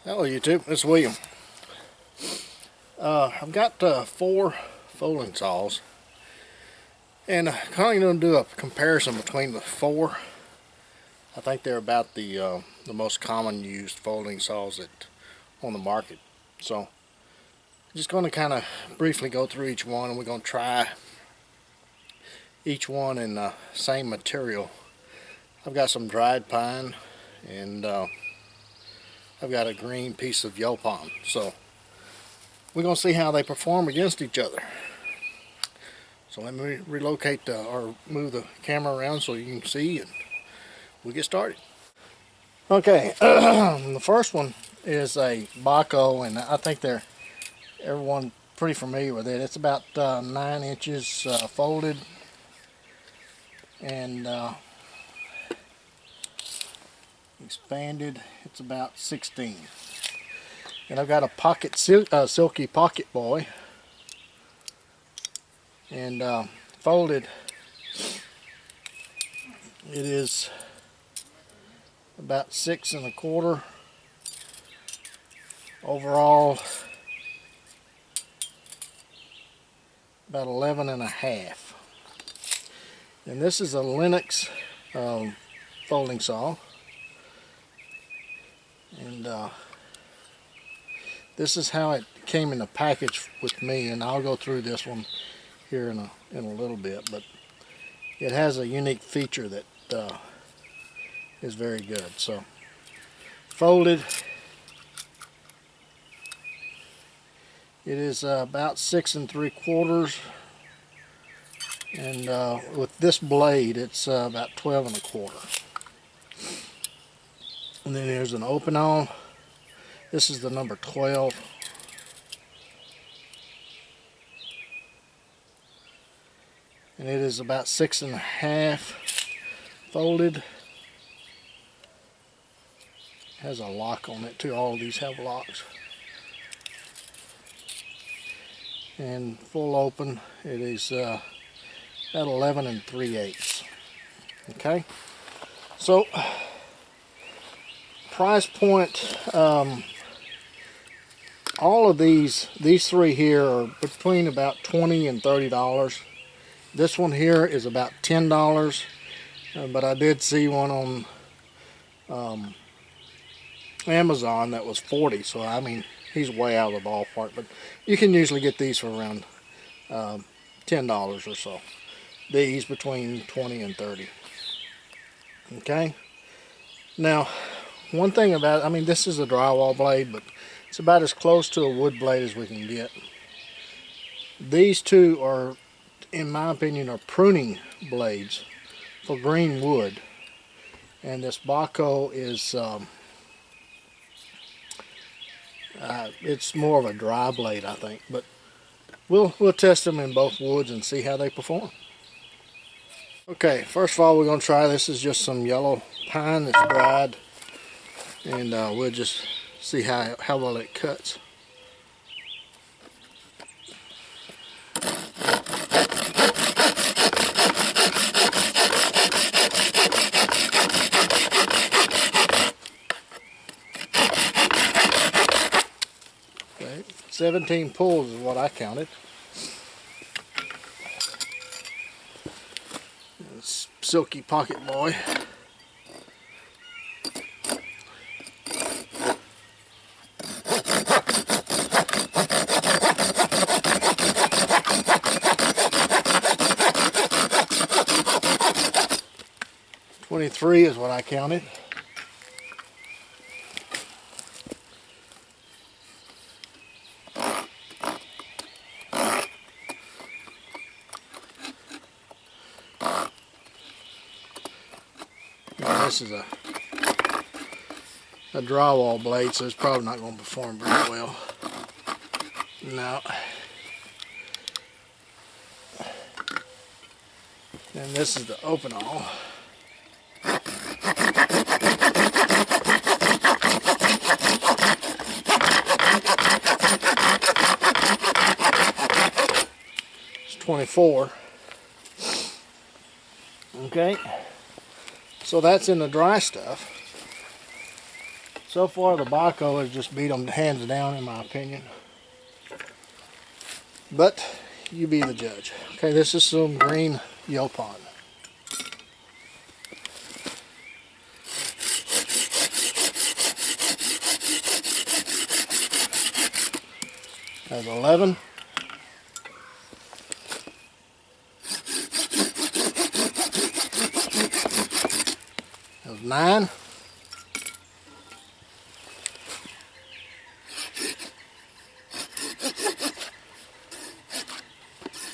Hello YouTube, it's William. I've got 4 folding saws, and kind of going to do a comparison between the 4. I think they're about the most common used folding saws that on the market. So I'm just going to kind of briefly go through each one, and we're going to try each one in the same material. I've got some dried pine, and I've got a green piece of yopon. So we're going to see how they perform against each other. So let me relocate or move the camera around so you can see, and we'll get started. Okay, the first one is a Bahco, and I think everyone pretty familiar with it. It's about 9 inches folded, and expanded it's about 16. And I've got a Silky Pocket Boy, and folded it is about 6 1/4. Overall about 11 1/2. And this is a Lenox folding saw, and this is how it came in the package with me, and I'll go through this one here in a little bit. But it has a unique feature that is very good. So folded, it is about 6 3/4, and with this blade it's about 12 1/4. And then there's an Opinel. This is the number 12. And it is about 6 1/2 folded. Has a lock on it too. All of these have locks. And full open, it is about 11 3/8. Okay, so price point. All of these 3 here are between about $20 and $30. This one here is about $10, but I did see one on Amazon that was $40. So I mean, he's way out of the ballpark. But you can usually get these for around $10 or so. These between $20 and $30. Okay. Now, one thing about it, I mean, this is a drywall blade, but it's about as close to a wood blade as we can get. These two are, in my opinion, are pruning blades for green wood, and this Bahco is it's more of a dry blade, I think. But we'll test them in both woods and see how they perform. Okay, first of all, we're going to try this. Is just some yellow pine that's dried, and we'll just see how well it cuts. Okay, 17 pulls is what I counted. This Silky Pocket Boy. $23 is what I counted. Now, this is a drywall blade, so it's probably not going to perform very well. No. And this is the Opinel. It's 24. Okay. So that's in the dry stuff. So far the Bahco has just beat them hands down in my opinion. But you be the judge. Okay, this is some green Yopon. Has 11. Has 9.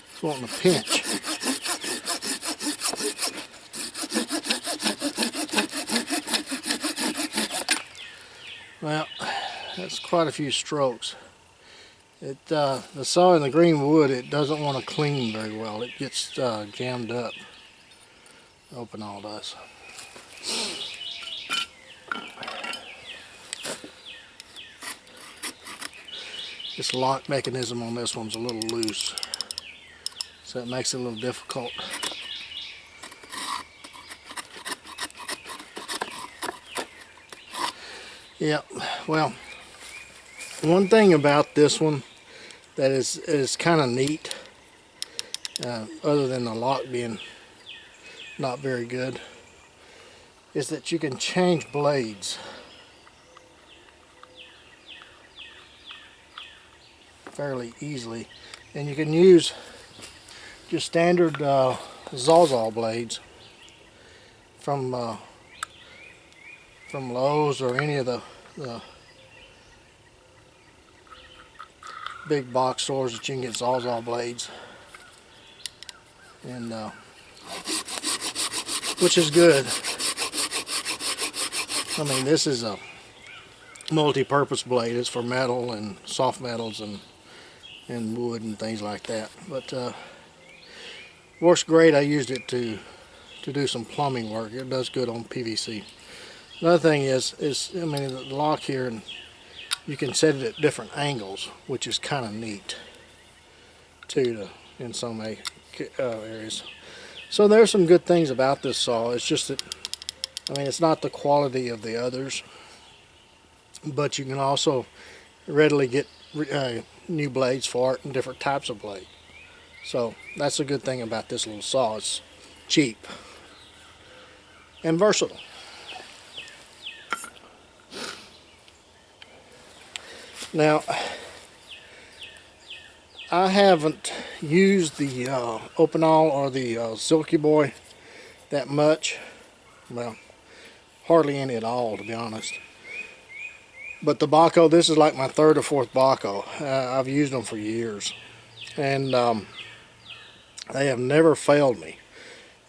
It's wanting a pinch. Well, that's quite a few strokes. The saw in the green wood, it doesn't want to clean very well. It gets jammed up. Opinel does. This lock mechanism on this one's a little loose, so it makes it a little difficult. Yeah, well, one thing about this one that is kind of neat, other than the lock being not very good, is that you can change blades fairly easily, and you can use just standard Sawzall blades from Lowe's or any of the big box stores that you can get Sawzall blades, and which is good. I mean, this is a multi-purpose blade. It's for metal and soft metals and wood and things like that. But works great. I used it to do some plumbing work. It does good on PVC. Another thing is I mean, the lock here, and you can set it at different angles, which is kind of neat too, in some areas. So there's some good things about this saw. It's just that, I mean, it's not the quality of the others, but you can also readily get new blades for it and different types of blade. So that's a good thing about this little saw. It's cheap and versatile. Now, I haven't used the Opinel or the Silky Boy that much. Well, hardly any at all, to be honest. But the Bahco, this is like my third or fourth Bahco. I've used them for years, and they have never failed me.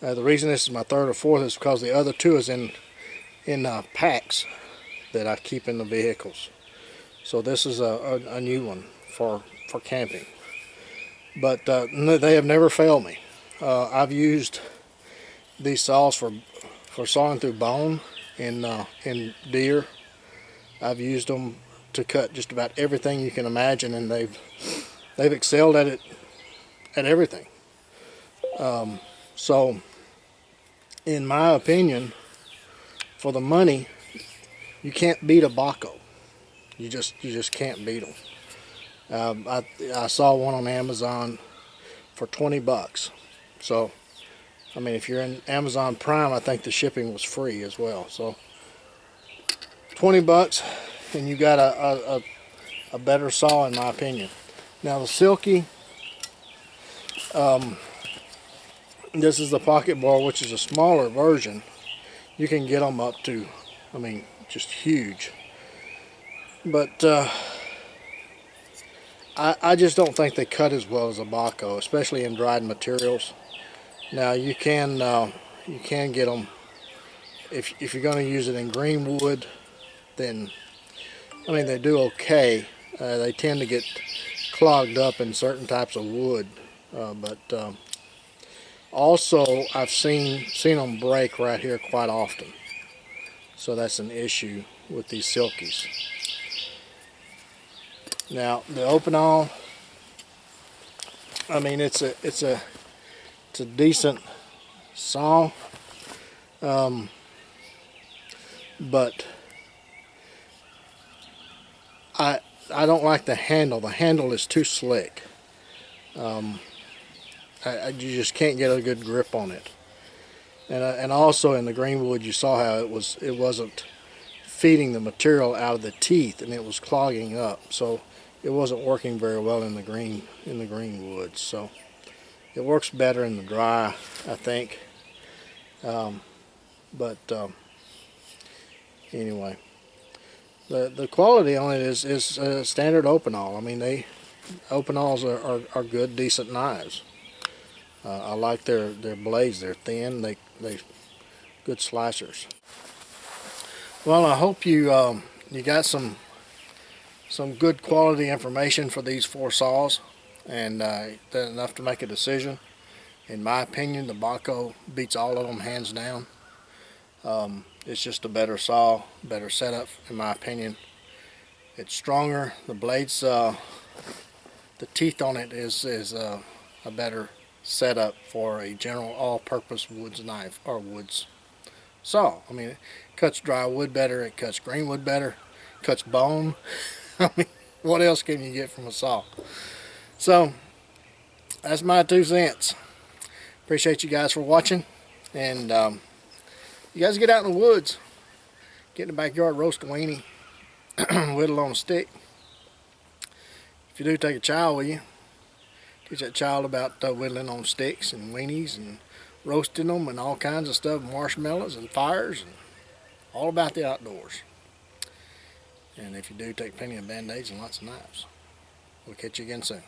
The reason this is my third or fourth is because the other two is in packs that I keep in the vehicles. So this is a new one for camping. But they have never failed me. I've used these saws for sawing through bone in deer. I've used them to cut just about everything you can imagine, and they've excelled at it, at everything. So, in my opinion, for the money, you can't beat a Bahco. You just can't beat them. I saw one on Amazon for 20 bucks. So, I mean, if you're in Amazon Prime, I think the shipping was free as well. So, 20 bucks, and you got a better saw, in my opinion. Now the Silky, this is the pocket bore, which is a smaller version. You can get them up to, I mean, just huge. But I just don't think they cut as well as a Bahco, especially in dried materials. Now you can get them if you're going to use it in green wood. Then, I mean, they do okay. They tend to get clogged up in certain types of wood, but also I've seen them break right here quite often. So that's an issue with these Silkies. Now the Opinel, I mean, it's a decent saw, but I don't like the handle. The handle is too slick. You just can't get a good grip on it. And also in the greenwood, you saw how it wasn't feeding the material out of the teeth, and it was clogging up. So it wasn't working very well in the green woods. So it works better in the dry, I think. Anyway, the quality on it is standard Opinel. I mean, Opinels are good, decent knives. I like their blades. They're thin. They good slicers. Well, I hope you you got some good quality information for these 4 saws, and enough to make a decision. In my opinion, the Bahco beats all of them hands down. It's just a better saw, better setup in my opinion. It's stronger. The blades, the teeth on it is a better setup for a general all-purpose woods knife or woods saw. I mean, it cuts dry wood better. It cuts green wood better. Cuts bone. I mean, what else can you get from a saw? So that's my 2 cents. Appreciate you guys for watching, and you guys get out in the woods, get in the backyard, roast a weenie, whittle on a stick. If you do, take a child with you. Teach that child about whittling on sticks and weenies and roasting them and all kinds of stuff, marshmallows and fires, and all about the outdoors. And if you do, take plenty of Band-Aids and lots of knives. We'll catch you again soon.